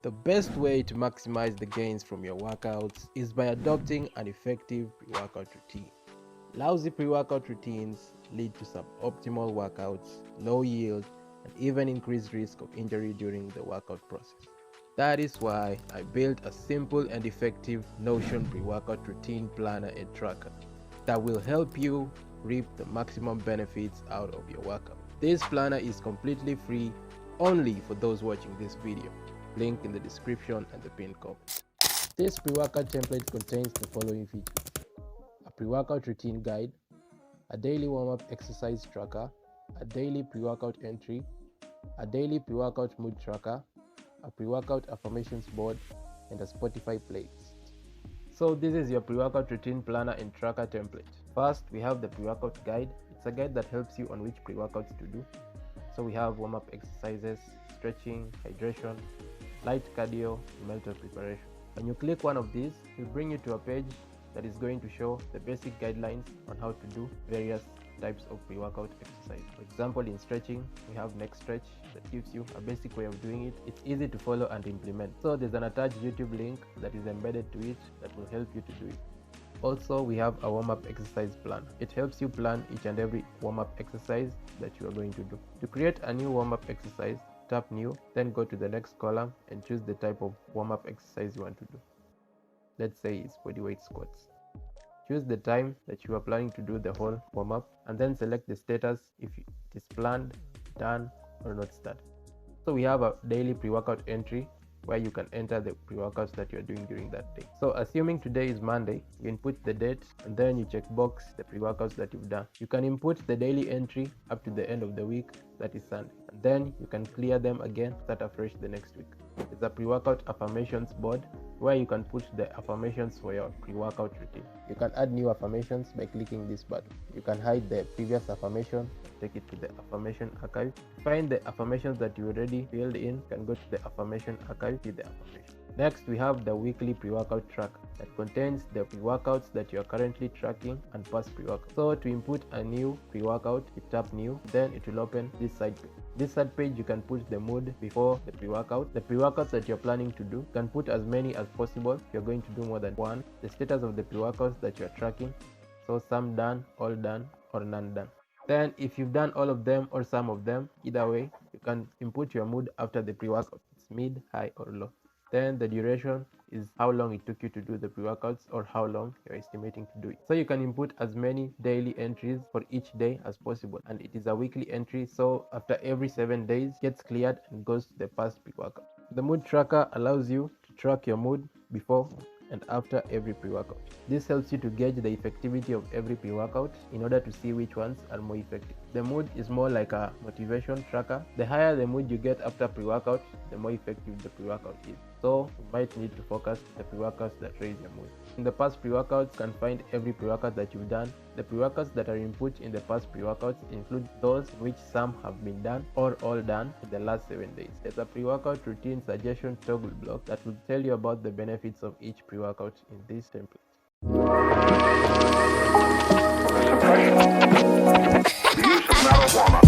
The best way to maximize the gains from your workouts is by adopting an effective pre-workout routine. Lousy pre-workout routines lead to suboptimal workouts, low yield, and even increased risk of injury during the workout process. That is why I built a simple and effective Notion pre-workout routine planner and tracker that will help you reap the maximum benefits out of your workout. This planner is completely free only for those watching this video. Link in the description and the pinned comment. This pre-workout template contains the following features: a pre-workout routine guide, a daily warm-up exercise tracker, a daily pre-workout entry, a daily pre-workout mood tracker, a pre-workout affirmations board, and a Spotify playlist. So this is your pre-workout routine planner and tracker template. First, we have the pre-workout guide. It's a guide that helps you on which pre-workouts to do. So we have warm-up exercises, stretching, hydration, light cardio, and mental preparation. When you click one of these, it will bring you to a page that is going to show the basic guidelines on how to do various types of pre-workout exercise. For example, in stretching, we have neck stretch that gives you a basic way of doing it. It's easy to follow and implement. So there's an attached YouTube link that is embedded to it that will help you to do it. Also, we have a warm-up exercise plan. It helps you plan each and every warm-up exercise that you are going to do. To create a new warm-up exercise, tap new, then go to the next column and choose the type of warm-up exercise you want to do. Let's say it's bodyweight squats. Choose the time that you are planning to do the whole warm-up and then select the status if it is planned, done, or not started. So we have a daily pre-workout entry where you can enter the pre-workouts that you are doing during that day. So assuming today is Monday, you input the date and then you check box the pre-workouts that you've done. You can input the daily entry up to the end of the week, that is Sunday, and then you can clear them again, start afresh the next week. It's a pre-workout affirmations board where you can put the affirmations for your pre-workout routine. You can add new affirmations by clicking this button. You can hide the previous affirmation, take it to the affirmation archive. Find the affirmations that you already filled in, you can go to the affirmation archive, see the affirmation. Next, we have the weekly pre-workout tracker that contains the pre-workouts that you are currently tracking and past pre-workouts. So to input a new pre-workout, you tap new, then it will open this side page. This side page, you can put the mood before the pre-workout, the pre-workouts that you're planning to do. You can put as many as possible if you're going to do more than one, the status of the pre-workouts that you're tracking, so some done, all done, or none done. Then if you've done all of them or some of them, either way, you can input your mood after the pre-workout. It's mid, high, or low. Then the duration is how long it took you to do the pre-workouts or how long you're estimating to do it. So you can input as many daily entries for each day as possible, and it is a weekly entry, so after every 7 days gets cleared and goes to the past pre-workout. The mood tracker allows you to track your mood before and after every pre-workout. This helps you to gauge the effectivity of every pre-workout in order to see which ones are more effective. The mood is more like a motivation tracker. The higher the mood you get after pre-workout, the more effective the pre-workout is. So you might need to focus the pre-workouts that raise your mood. In the past pre-workouts, you can find every pre-workout that you've done. The pre-workouts that are input in the past pre-workouts include those in which some have been done or all done in the last 7 days. There's a pre-workout routine suggestion toggle block that will tell you about the benefits of each pre-workout in this template. The use of marijuana